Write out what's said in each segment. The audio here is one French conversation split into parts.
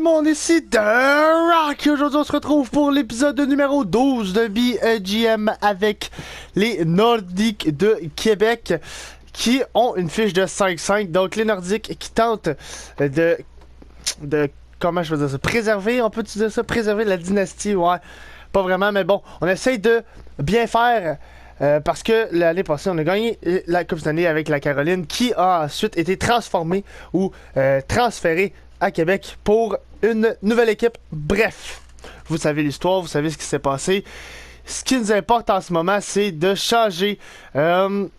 monde, ici The Rock. Aujourd'hui, on se retrouve pour l'épisode numéro 12 de BGM avec les Nordiques de Québec qui ont une fiche de 5-5. Donc, les Nordiques qui tentent de comment je veux dire ça, préserver, on peut dire ça, préserver la dynastie, ouais, pas vraiment, mais bon, on essaye de bien faire. Parce que l'année passée, on a gagné la Coupe Stanley avec la Caroline qui a ensuite été transformée ou transférée à Québec pour une nouvelle équipe. Bref, vous savez l'histoire, vous savez ce qui s'est passé. Ce qui nous importe en ce moment, c'est de changer le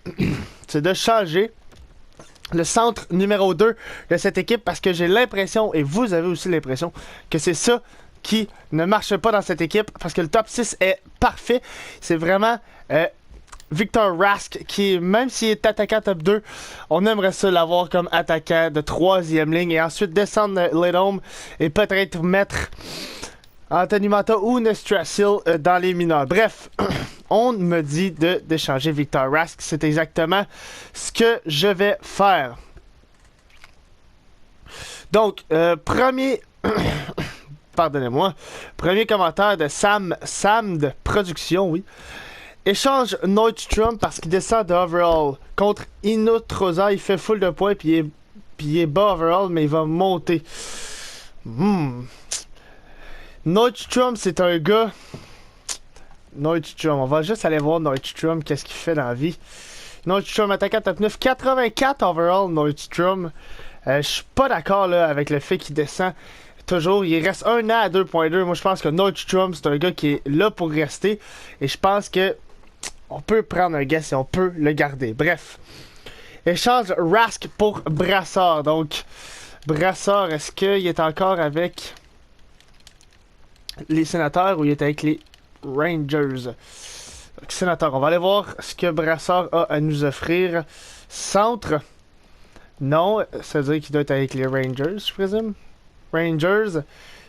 centre numéro 2 de cette équipe parce que j'ai l'impression, et vous avez aussi l'impression, que c'est ça qui ne marche pas dans cette équipe parce que le top 6 est parfait. C'est vraiment Victor Rask qui, même s'il est attaquant top 2, on aimerait ça l'avoir comme attaquant de 3e ligne et ensuite descendre Ledome et peut-être mettre Anthony Manta ou Nestrasil dans les mineurs. Bref, on me dit d'échanger Victor Rask. C'est exactement ce que je vais faire. Donc, premier... Pardonnez-moi. Premier commentaire de Sam de Production, oui. Échange Nordstrom parce qu'il descend de overall. Contre Inotroza, il fait full de points puis il est bas overall, mais il va monter. Nordstrom, c'est un gars... Nordstrom, on va juste aller voir Nordstrom, qu'est-ce qu'il fait dans la vie. Nordstrom, attaquant top 9, 84 overall, Nordstrom. Je suis pas d'accord là avec le fait qu'il descend toujours. Il reste un an à 2.2. Moi, je pense que Nordstrom, c'est un gars qui est là pour rester. Et je pense que on peut prendre un guess et on peut le garder. Bref. Échange Rask pour Brassard. Donc, Brassard, est-ce qu'il est encore avec les Sénateurs ou il est avec les Rangers? Donc, Sénateurs, on va aller voir ce que Brassard a à nous offrir. Centre. Non, ça veut dire qu'il doit être avec les Rangers, je présume. Rangers.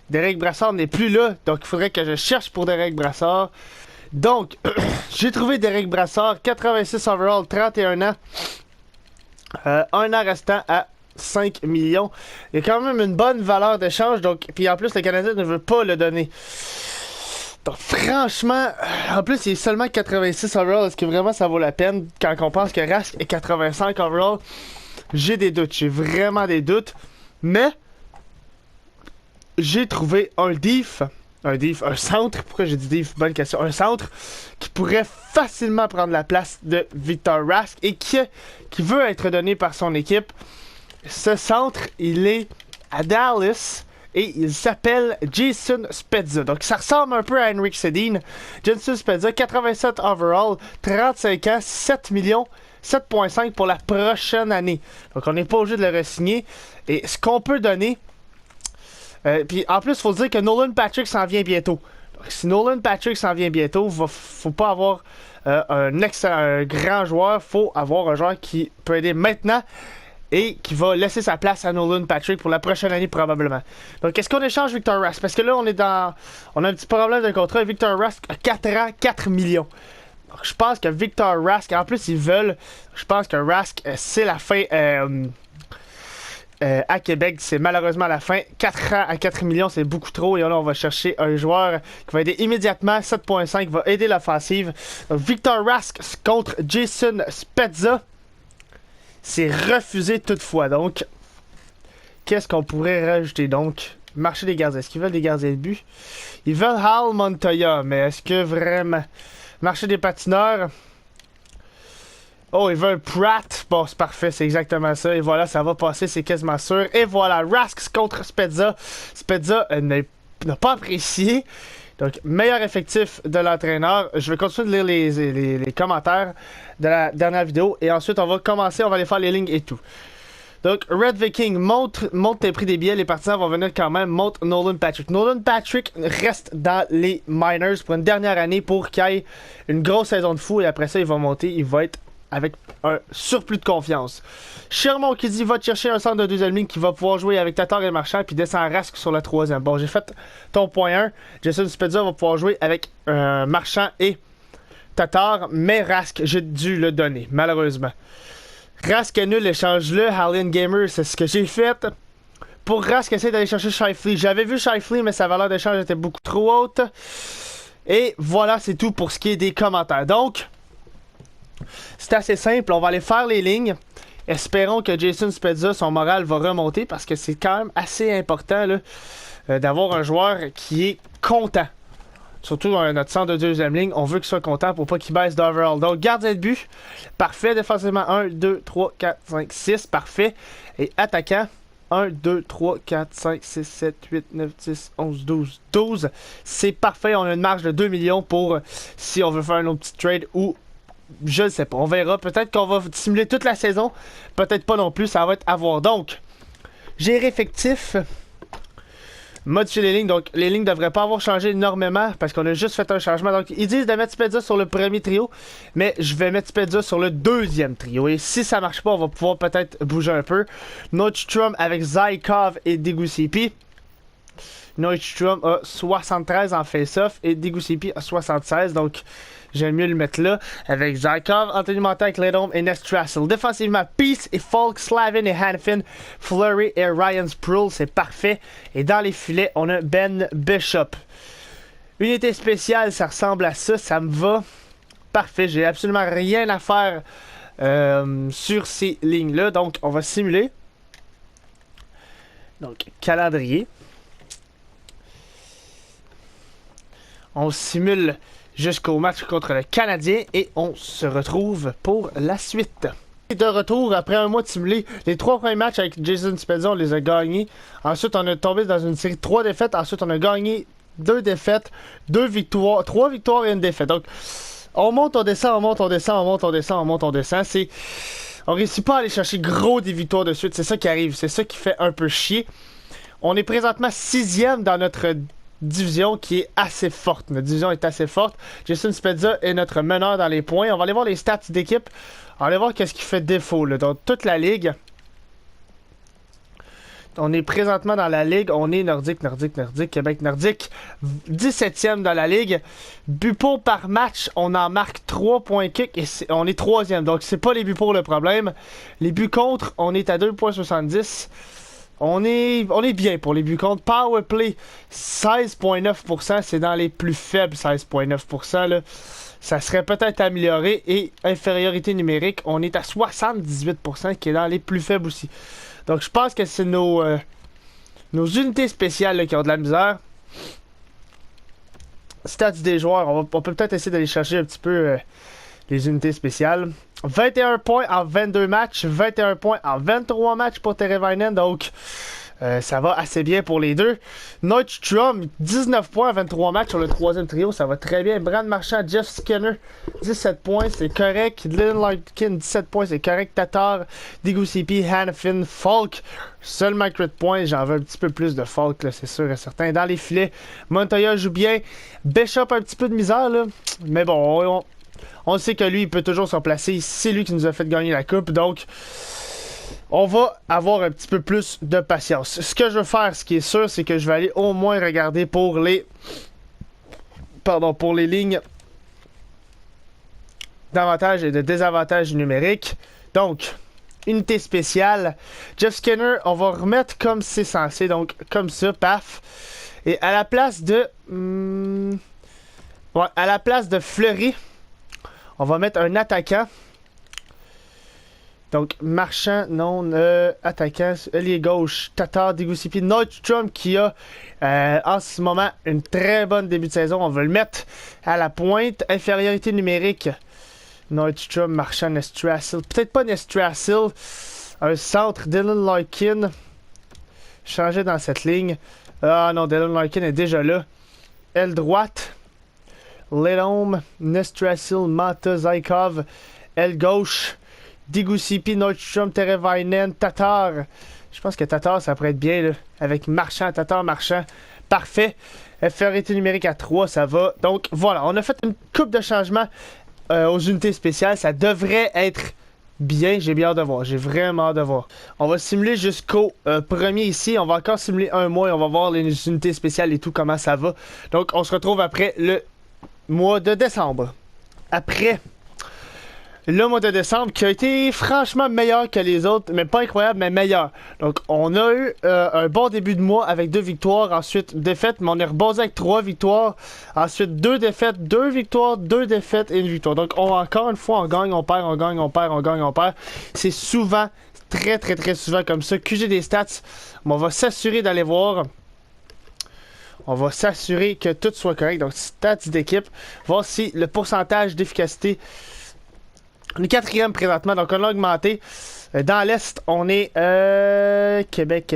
Derek Brassard n'est plus là, donc il faudrait que je cherche pour Derek Brassard. Donc, j'ai trouvé Derek Brassard, 86 overall, 31 ans. Un an restant à 5 millions. Il y a quand même une bonne valeur d'échange, donc, puis en plus, le Canadien ne veut pas le donner. Donc, franchement, en plus, il est seulement 86 overall. Est-ce que vraiment ça vaut la peine quand on pense que Rask est 85 overall? J'ai des doutes, j'ai vraiment des doutes. Mais j'ai trouvé un centre, pourquoi j'ai dit diff, bonne question, un centre qui pourrait facilement prendre la place de Victor Rask et qui veut être donné par son équipe. Ce centre, il est à Dallas et il s'appelle Jason Spezza. Donc ça ressemble un peu à Henrik Sedin. Jason Spezza, 87 overall, 35 ans, 7 millions. 7.5 pour la prochaine année. Donc on n'est pas obligé de le re-signer. Et ce qu'on peut donner... puis en plus, il faut dire que Nolan Patrick s'en vient bientôt. Donc, si Nolan Patrick s'en vient bientôt, faut pas avoir un grand joueur. Faut avoir un joueur qui peut aider maintenant et qui va laisser sa place à Nolan Patrick pour la prochaine année probablement. Donc est-ce qu'on échange Victor Rask? Parce que là, on a un petit problème de contrat. Victor Rask a 4 ans, 4 millions. Donc, je pense que Victor Rask, en plus je pense que Rask, c'est la fin à Québec, c'est malheureusement la fin. 4 ans à 4 millions, c'est beaucoup trop. Et là, on va chercher un joueur qui va aider immédiatement. 7.5 va aider l'offensive. Donc, Victor Rask contre Jason Spezza. C'est refusé toutefois. Donc, qu'est-ce qu'on pourrait rajouter? Donc, marché des gardiens. Est-ce qu'ils veulent des gardiens de but? Ils veulent Hal Montoya, mais est-ce que vraiment... Marché des patineurs. Oh, ils veulent Pratt. Bon, c'est parfait, c'est exactement ça. Et voilà, ça va passer, c'est quasiment sûr. Et voilà, Rask contre Spezza. Spezza n'a pas apprécié. Donc, meilleur effectif de l'entraîneur. Je vais continuer de lire les commentaires de la dernière vidéo. Et ensuite, on va commencer, on va aller faire les lignes et tout. Donc, Red Viking, monte tes prix des billets. Les partisans vont venir quand même. Monte Nolan Patrick. Nolan Patrick reste dans les minors pour une dernière année pour qu'il ait une grosse saison de fou. Et après ça, il va monter. Il va être avec un surplus de confiance. Sherman qui dit va te chercher un centre de deuxième ligne qui va pouvoir jouer avec Tatar et Marchand. Puis descend Rask sur la troisième. Bon, j'ai fait ton point 1. Jason Spezza va pouvoir jouer avec Marchand et Tatar. Mais Rask, j'ai dû le donner, malheureusement. Rask est nul, échange-le. Harlan Gamer, c'est ce que j'ai fait. Pour Rask, essayer d'aller chercher Shifley. J'avais vu Shifley, mais sa valeur d'échange était beaucoup trop haute. Et voilà, c'est tout pour ce qui est des commentaires. Donc, c'est assez simple. On va aller faire les lignes. Espérons que Jason Spezza, son moral va remonter parce que c'est quand même assez important d'avoir un joueur qui est content. Surtout dans notre centre de deuxième ligne, on veut qu'il soit content pour pas qu'il baisse d'overall. Donc, gardien de but, parfait. Défensivement, 1, 2, 3, 4, 5, 6, parfait. Et attaquant, 1, 2, 3, 4, 5, 6, 7, 8, 9, 10, 11, 12, 12. C'est parfait, on a une marge de 2 millions pour si on veut faire un autre petit trade ou je ne sais pas. On verra. Peut-être qu'on va simuler toute la saison. Peut-être pas non plus. Ça va être à voir. Donc, gérer effectif. Modifier les lignes. Donc, les lignes ne devraient pas avoir changé énormément parce qu'on a juste fait un changement. Donc, ils disent de mettre Spezza sur le premier trio. Mais je vais mettre Spezza sur le deuxième trio. Et si ça marche pas, on va pouvoir peut-être bouger un peu. Nordstrom avec Zykov et Degusipi. Nordstrom a 73 en face-off et Degusipi a 76. Donc, j'aime mieux le mettre là. Avec Zykov, Anthony Manta avec Ledom et Nestrassel. Défensivement, Peace et Falk, Slavin et Hanfin, Fleury et Ryan Sproul. C'est parfait. Et dans les filets, on a Ben Bishop. Unité spéciale, ça ressemble à ça. Ça me va. Parfait. J'ai absolument rien à faire sur ces lignes-là. Donc, on va simuler. Donc, calendrier. On simule jusqu'au match contre le Canadien et on se retrouve pour la suite. De retour, après un mois de simulé, les 3 premiers matchs avec Jason Spezza, on les a gagnés. Ensuite, on a tombé dans une série de 3 défaites. Ensuite, on a gagné 2 défaites, 2 victoires, 3 victoires et 1 défaite. Donc, on monte, on descend, on monte, on descend, on monte, on descend, on monte, on descend. On réussit pas à aller chercher gros des victoires de suite. C'est ça qui arrive. C'est ça qui fait un peu chier. On est présentement 6e dans notre division qui est assez forte. Notre division est assez forte. Jason Spezza est notre meneur dans les points. On va aller voir les stats d'équipe. On va aller voir qu'est-ce qui fait défaut là. Dans toute la ligue. On est présentement dans la ligue. On est Nordique, Québec Nordique. 17e dans la ligue. Buts pour par match, on en marque 3.kick et on est 3e. Donc c'est pas les buts pour le problème. Les buts contre, on est à 2.70. On est bien pour les buts contre. Power play, 16.9%. C'est dans les plus faibles, 16.9%. Là. Ça serait peut-être amélioré. Et infériorité numérique, on est à 78%, qui est dans les plus faibles aussi. Donc je pense que c'est nos unités spéciales là, qui ont de la misère. Stats des joueurs, on peut peut-être essayer d'aller chercher un petit peu les unités spéciales. 21 points en 22 matchs, 21 points en 23 matchs pour Teravainen, donc ça va assez bien pour les deux. Nordstrom, 19 points en 23 matchs sur le troisième trio, ça va très bien. Brad Marchand, Jeff Skinner, 17 points, c'est correct. Dylan Larkin, 17 points, c'est correct. Tatar, Degusipi, Hanfin, Falk, seulement 8 points. J'en veux un petit peu plus de Falk, c'est sûr et certain. Dans les filets, Montoya joue bien. Bishop, un petit peu de misère, là. Mais bon, on sait que lui, il peut toujours se placer. C'est lui qui nous a fait gagner la coupe. Donc, on va avoir un petit peu plus de patience. Ce que je veux faire, ce qui est sûr, c'est que je vais aller au moins regarder pour les lignes d'avantages et de désavantages numériques. Donc, unité spéciale. Jeff Skinner, on va remettre comme c'est censé. Donc, comme ça, paf. Et à la place de... à la place de Fleury, on va mettre un attaquant. Donc, Marchand, non, attaquant, ailier gauche, Tatar, Degusipi, Nordstrom qui a en ce moment une très bonne début de saison. On va le mettre à la pointe. Infériorité numérique, Nordstrom, Marchand, Nestrassel. Peut-être pas Nestrassel. Un centre, Dylan Larkin. Changer dans cette ligne. Ah non, Dylan Larkin est déjà là. Aile droite. Ledom, Nestrassel, Manta, Zykov. Aile gauche. Degusipi, Nordstrom, Teravainen, Tatar. Je pense que Tatar, ça pourrait être bien, là. Avec Marchand, Tatar, Marchand. Parfait. Infériorité numérique à 3, ça va. Donc, voilà. On a fait une coupe de changements aux unités spéciales. Ça devrait être bien. J'ai bien hâte de voir. J'ai vraiment hâte de voir. On va simuler jusqu'au premier ici. On va encore simuler un mois et on va voir les unités spéciales et tout, comment ça va. Donc, on se retrouve après le mois de décembre. Après... le mois de décembre qui a été franchement meilleur que les autres, mais pas incroyable, mais meilleur. Donc on a eu un bon début de mois avec 2 victoires, ensuite défaites, mais on est rebondi avec 3 victoires, ensuite 2 défaites, 2 victoires, 2 défaites et 1 victoire. Donc encore une fois on gagne, on perd, on gagne, on perd, on gagne, on perd. C'est souvent, très souvent comme ça. QG des stats, on va s'assurer d'aller voir. On va s'assurer que tout soit correct. Donc stats d'équipe, voir si le pourcentage d'efficacité. On est 4e présentement, donc on a augmenté. Dans l'Est, on est Québec.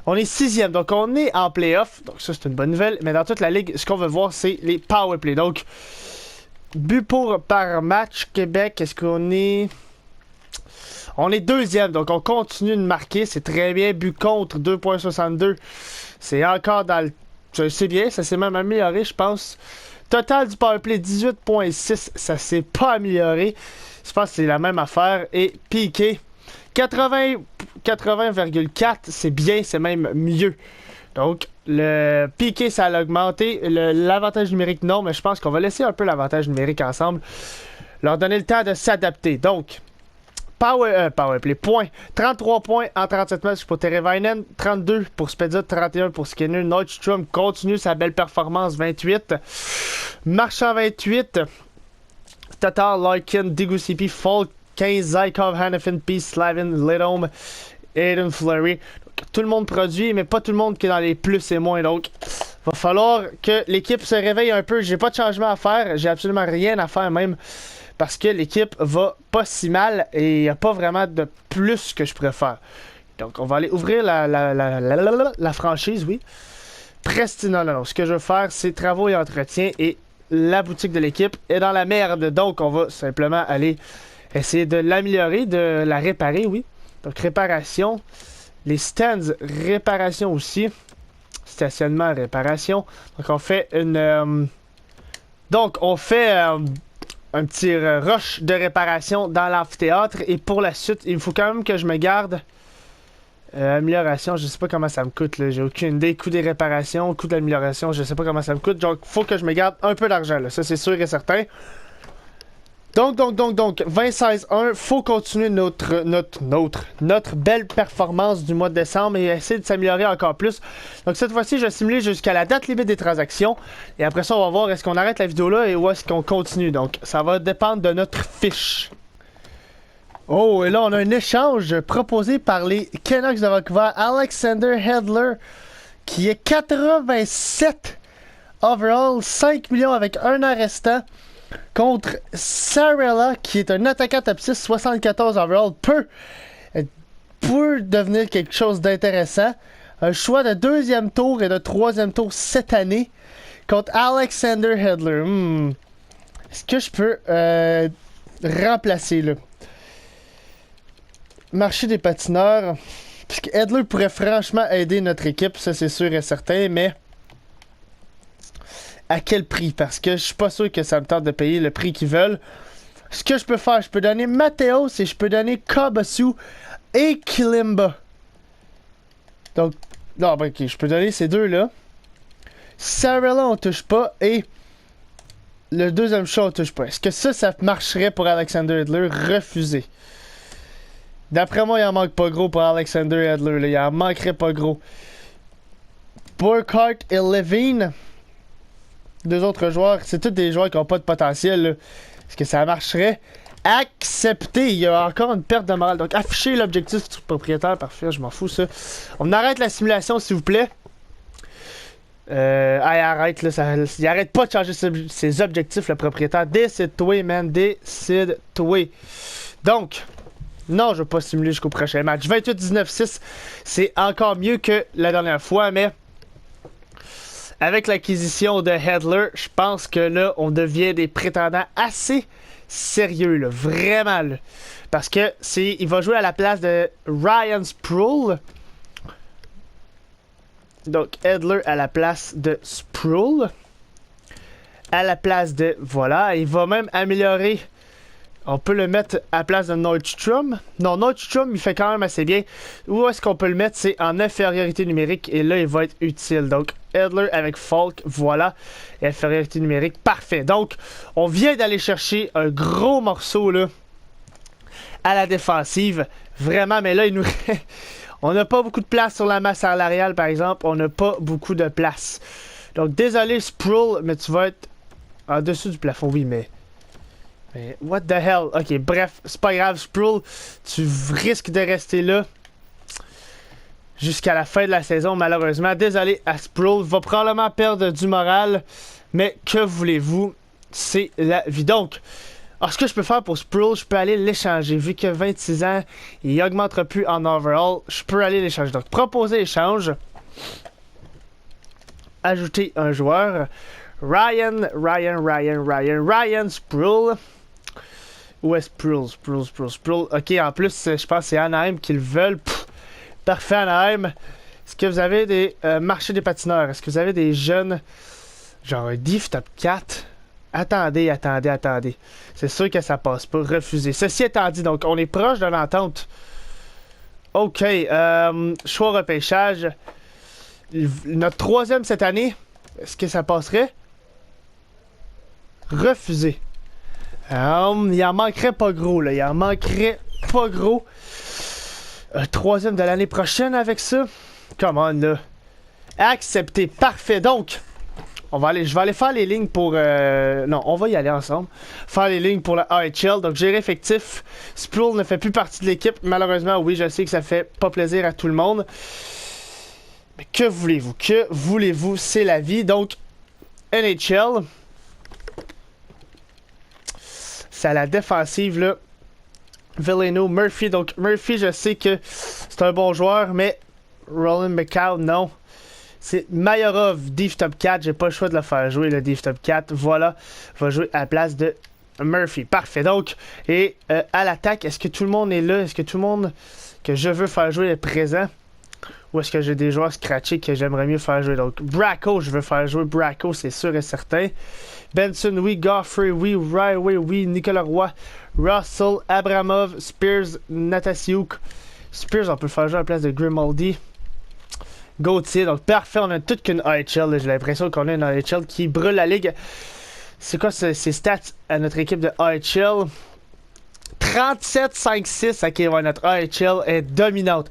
On est 6e, donc on est en playoff. Donc ça, c'est une bonne nouvelle. Mais dans toute la ligue, ce qu'on veut voir, c'est les powerplay. Donc, but par match, Québec, est-ce qu'on est... On est 2e, donc on continue de marquer. C'est très bien. But contre, 2.62. C'est encore dans le... C'est bien, ça s'est même amélioré, je pense. Total du powerplay 18.6, ça s'est pas amélioré. Je pense que c'est la même affaire. Et Piqué 80,4, c'est bien, c'est même mieux. Donc le Piqué, ça a augmenté. L'avantage numérique, non, mais je pense qu'on va laisser un peu l'avantage numérique ensemble. Leur donner le temps de s'adapter. Donc Powerplay, points. 33 points en 37 matchs pour Teravainen, 32 pour Spezza, 31 pour Skinner. Nordstrom continue sa belle performance, 28. Marchand, 28. Tatar, Larkin, Degusipi, Falk, 15. Zykov, Hanifin, Peace, Slavin, Lidome, Aiden Fleury. Donc, tout le monde produit, mais pas tout le monde qui est dans les plus et moins. Donc, va falloir que l'équipe se réveille un peu. J'ai pas de changement à faire. J'ai absolument rien à faire même. Parce que l'équipe va pas si mal et il n'y a pas vraiment de plus que je pourrais faire. Donc, on va aller ouvrir la franchise, oui. Prestina, non. Ce que je veux faire, c'est travaux et entretien et la boutique de l'équipe est dans la merde. Donc, on va simplement aller essayer de l'améliorer, de la réparer, oui. Donc, réparation. Les stands, réparation aussi. Stationnement, réparation. Donc, on fait une... un petit rush de réparation dans l'amphithéâtre. Et pour la suite, il faut quand même que je me garde. Amélioration, je sais pas comment ça me coûte. J'ai aucune idée. Coût des réparations, coût de l'amélioration, je sais pas comment ça me coûte. Donc, faut que je me garde un peu d'argent. Ça, c'est sûr et certain. Donc, 26-1, faut continuer notre belle performance du mois de décembre et essayer de s'améliorer encore plus. Donc, cette fois-ci, je vais simuler jusqu'à la date limite des transactions. Et après ça, on va voir est-ce qu'on arrête la vidéo là et où est-ce qu'on continue. Donc, ça va dépendre de notre fiche. Oh, et là, on a un échange proposé par les Canucks de Vancouver. Alexander Hedler, qui est 87 overall, 5 millions avec 1 an restant. Contre Sarella, qui est un attaquant top 6, 74 overall, peut devenir quelque chose d'intéressant. Un choix de 2e tour et de 3e tour cette année contre Alexander Hedler. Est-ce que je peux remplacer là? Marché des patineurs. Parce que Hedler pourrait franchement aider notre équipe, ça c'est sûr et certain, mais à quel prix? Parce que je suis pas sûr que ça me tente de payer le prix qu'ils veulent. Ce que je peux faire, je peux donner Mateos et je peux donner Kabasu et Kilimba. Donc, non, ben, ok, je peux donner ces deux-là. Sarella, on touche pas. Et le deuxième choix, on touche pas. Est-ce que ça marcherait pour Alexander Hedler? Refusé. D'après moi, il en manque pas gros pour Alexander Hedler. Là. Il en manquerait pas gros. Burkhardt et Levine. 2 autres joueurs. C'est tous des joueurs qui n'ont pas de potentiel. Là. Est-ce que ça marcherait? Accepter. Il y a encore une perte de morale. Donc, afficher l'objectif du propriétaire. Parfait, je m'en fous, ça. On arrête la simulation, s'il vous plaît. Arrête, là. Il arrête pas de changer ses objectifs, le propriétaire. Décide-toi, man. Décide-toi. Donc, non, je vais pas simuler jusqu'au prochain match. 28-19-6, c'est encore mieux que la dernière fois, mais avec l'acquisition de Hedler, je pense que là, on devient des prétendants assez sérieux, là, vraiment. Là. Parce que il va jouer à la place de Ryan Sproul. Donc, Hedler à la place de Sproul. À la place de... Voilà, il va même améliorer On peut le mettre à la place de Nordstrom. Non, Nordstrom, il fait quand même assez bien. Où est-ce qu'on peut le mettre? C'est en infériorité numérique. Et là, il va être utile. Donc, Edler avec Falk, voilà. Et infériorité numérique, parfait. Donc, on vient d'aller chercher un gros morceau, là, à la défensive. Vraiment, mais là, il nous... on n'a pas beaucoup de place sur la masse salariale, par exemple. On n'a pas beaucoup de place. Donc, désolé, Sproul, mais tu vas être en dessous du plafond. Oui, mais what the hell? Ok, bref, c'est pas grave, Sproul, tu risques de rester là jusqu'à la fin de la saison, malheureusement. Désolé à Sproul, va probablement perdre du moral, mais que voulez-vous? C'est la vie. Donc, alors, ce que je peux faire pour Sproul, je peux aller l'échanger. Vu que 26 ans, il augmentera plus en overall, je peux aller l'échanger. Donc, proposer échange. Ajouter un joueur. Ryan Sproul. Où est Sproul? Ok, en plus, je pense que c'est Anaheim qu'ils veulent. Pff, parfait, Anaheim. Est-ce que vous avez des marchés des patineurs? Est-ce que vous avez des jeunes, genre un div top 4? Attendez. C'est sûr que ça passe pas. Refuser. Ceci étant dit, donc on est proche de l'entente. Ok, choix repêchage. Notre troisième cette année, est-ce que ça passerait? Refuser. Il en manquerait pas gros, là. Il en manquerait pas gros. Troisième de l'année prochaine avec ça. Come on, là. Accepté. Parfait. Donc, je vais aller faire les lignes pour... non, on va y aller ensemble. Faire les lignes pour la AHL. Donc, gérer effectif. Sproul ne fait plus partie de l'équipe. Malheureusement, oui, je sais que ça fait pas plaisir à tout le monde. Mais que voulez-vous? Que voulez-vous? C'est la vie. Donc, NHL... c'est à la défensive, là. Villano, Murphy. Donc, Murphy, je sais que c'est un bon joueur, mais Roland McCall, non. C'est Mayorov, Div Top 4. J'ai pas le choix de le faire jouer, le Div Top 4. Voilà, va jouer à la place de Murphy. Parfait. Donc, et à l'attaque, est-ce que tout le monde est là? Est-ce que tout le monde que je veux faire jouer est présent? Ou est-ce que j'ai des joueurs scratchés que j'aimerais mieux faire jouer? Donc, Bracco, je veux faire jouer Bracco, c'est sûr et certain. Benson, oui. Goffrey, oui. Ryway, oui. Nicolas Roy, Russell, Abramov, Spears, Natasiuk. Spears, on peut le faire jouer à la place de Grimaldi. Gauthier, donc parfait. On a toute qu'une AHL. J'ai l'impression qu'on a une AHL qui brûle la ligue. C'est quoi ces stats à notre équipe de AHL? 37-5-6. Ok, ouais, notre AHL est dominante.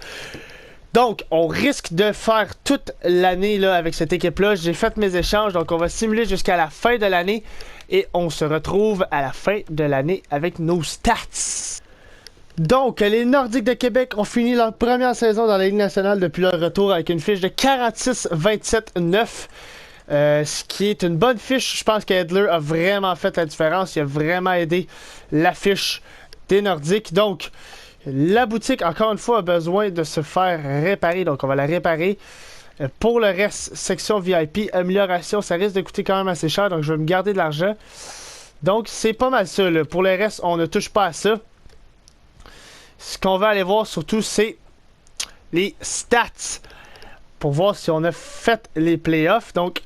Donc, on risque de faire toute l'année là avec cette équipe-là. J'ai fait mes échanges, donc on va simuler jusqu'à la fin de l'année. Et on se retrouve à la fin de l'année avec nos stats. Donc, les Nordiques de Québec ont fini leur première saison dans la Ligue nationale depuis leur retour avec une fiche de 46-27-9. Ce qui est une bonne fiche. Je pense qu'Edler a vraiment fait la différence. Il a vraiment aidé la fiche des Nordiques. Donc, la boutique, encore une fois, a besoin de se faire réparer. Donc, on va la réparer. Pour le reste, section VIP, amélioration, ça risque de coûter quand même assez cher. Donc, je vais me garder de l'argent. Donc, c'est pas mal ça, là. Pour le reste, on ne touche pas à ça. Ce qu'on va aller voir surtout, c'est les stats. Pour voir si on a fait les playoffs. Donc,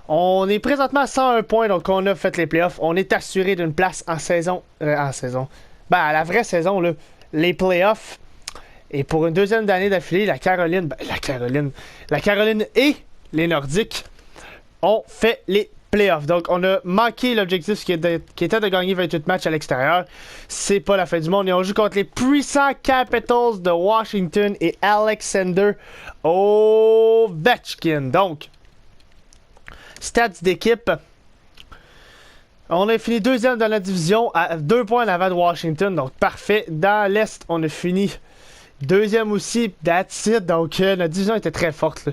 on est présentement à 101 points. Donc, on a fait les playoffs. On est assuré d'une place en saison. Ben, à la vraie saison, là, les playoffs. Et pour une deuxième année d'affilée, la Caroline et les Nordiques ont fait les playoffs. Donc, on a manqué l'objectif qui était de gagner 28 matchs à l'extérieur. C'est pas la fin du monde. Et on joue contre les puissants Capitals de Washington et Alexander Ovechkin. Donc, stats d'équipe. On a fini deuxième dans la division à 2 points en avant de Washington. Donc, parfait. Dans l'Est, on a fini deuxième aussi. That's it. Donc, notre division était très forte.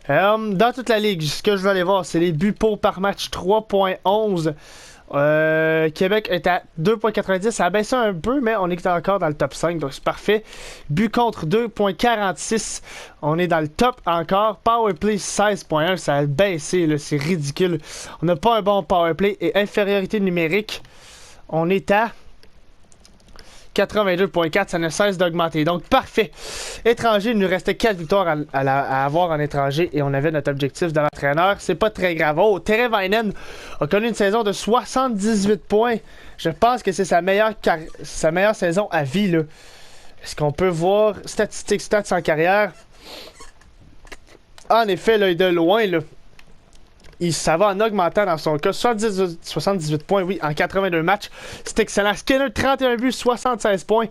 Dans toute la ligue, ce que je veux aller voir, c'est les buts pour par match 3.11. Québec est à 2.90. Ça a baissé un peu, mais on est encore dans le top 5. Donc, c'est parfait. But contre 2.46. On est dans le top encore. Powerplay 16.1. Ça a baissé. C'est ridicule. On n'a pas un bon powerplay. Et infériorité numérique, on est à 82.4, ça ne cesse d'augmenter. Donc, parfait. Étranger, il nous restait 4 victoires à avoir en étranger et on avait notre objectif de l'entraîneur. C'est pas très grave. Oh, Teravainen a connu une saison de 78 points. Je pense que c'est sa meilleure saison à vie, là. Est-ce qu'on peut voir stats en carrière? En effet, là, de loin, là. Ça va en augmentant dans son cas. 78 points, oui, en 82 matchs. C'est excellent. Skinner, 31 buts, 76 points.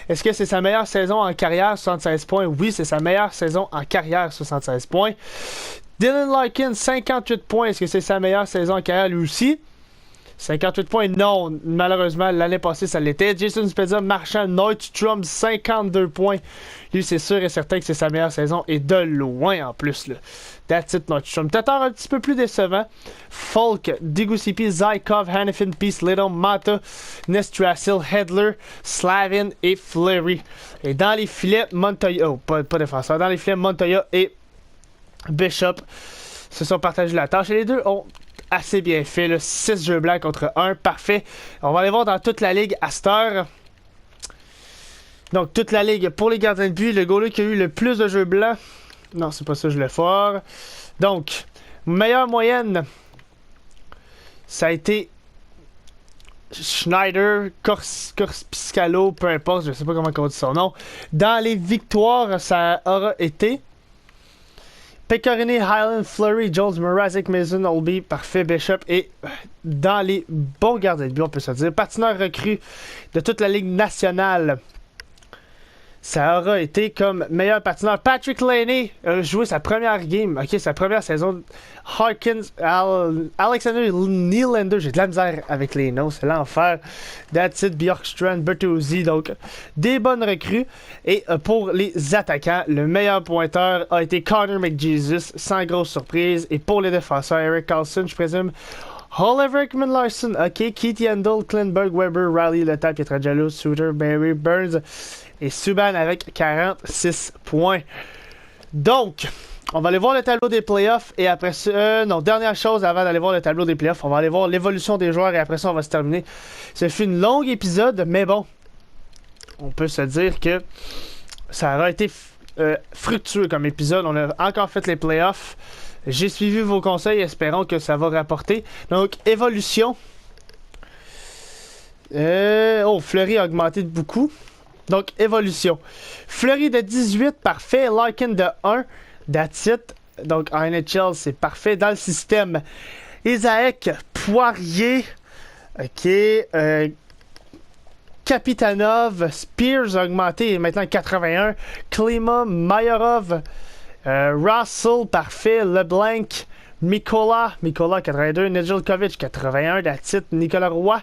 Est-ce que c'est sa meilleure saison en carrière, 76 points? Oui, c'est sa meilleure saison en carrière, 76 points. Dylan Larkin, 58 points. Est-ce que c'est sa meilleure saison en carrière, lui aussi? 58 points, non. Malheureusement, l'année passée, ça l'était. Jason Spezza, Marchand, Nordstrom, 52 points. Lui, c'est sûr et certain que c'est sa meilleure saison. Et de loin, en plus, là. That's it, Nordstrom. Tatar, un petit peu plus décevant. Falk, Degusipi, Zykov, Hanifin, Peace, Little, Mata, Nestrasil, Hedler, Slavin et Fleury. Et dans les filets, Montoya... Oh, pas défenseur. Dans les filets, Montoya et Bishop se sont partagés la tâche. Et les deux ont assez bien fait, là. 6 jeux blancs contre 1, parfait. On va aller voir dans toute la ligue à cette heure. Donc, toute la ligue pour les gardiens de but, le goaler qui a eu le plus de jeux blancs. Non, c'est pas ça, je l'ai fort. Donc, meilleure moyenne, ça a été Schneider, Corpiscalo, peu importe, je sais pas comment on dit son nom. Dans les victoires, ça aura été Pecorini, Highland, Fleury, Jones, Mrazek, Mason, Olby, parfait, Bishop. Et dans les bons gardiens de but, on peut se dire, patineur recru de toute la Ligue nationale, ça aura été comme meilleur patineur. Patrick Laney a joué sa première game, ok, sa première saison. Harkins, Alexander Nylander, j'ai de la misère avec les noms, c'est l'enfer. That's it, Bjorkstrand, Bertuzzi, donc des bonnes recrues. Et pour les attaquants, le meilleur pointeur a été Connor McJesus, sans grosse surprise. Et pour les défenseurs, Eric Carlson, je présume. Oliver Ekman Larson, ok, Keith Yandel, Klinberg, Weber, Riley, Leta, Pietrangelo, Suter, Barry, Burns et Subban avec 46 points. Donc, on va aller voir le tableau des playoffs et après ça, non, dernière chose avant d'aller voir le tableau des playoffs, on va aller voir l'évolution des joueurs et après ça, on va se terminer. Ce fut une longue épisode, mais bon, on peut se dire que ça aura été fructueux comme épisode. On a encore fait les playoffs. J'ai suivi vos conseils, espérons que ça va rapporter. Donc, évolution. Fleury a augmenté de beaucoup. Donc, évolution. Fleury de 18, parfait. Larkin de 1, that's it. Donc, en NHL, c'est parfait. Dans le système, Isaac, Poirier, ok. Kapitanov, Spears a augmenté, il est maintenant 81. Klima, Mayorov, Russell, parfait. LeBlanc, Mikola 82. Nedeljkovic, 81. That's it. Nicolas Roy.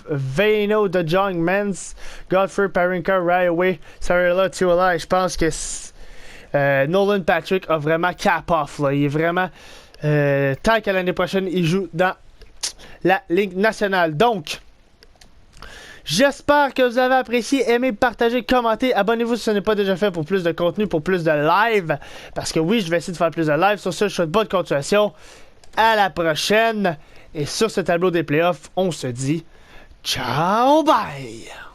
Vano, De Jong, Mans, Godfrey, Parinka, Ryaway, Sarela, Tuola. Je pense que Nolan Patrick a vraiment cap-off. Il est vraiment... tant qu'à l'année prochaine, il joue dans la Ligue nationale. Donc, j'espère que vous avez apprécié, aimé, partagé, commenté. Abonnez-vous si ce n'est pas déjà fait pour plus de contenu, pour plus de live. Parce que oui, je vais essayer de faire plus de live. Sur ce, je souhaite bonne continuation. À la prochaine. Et sur ce tableau des playoffs, on se dit ciao, bye!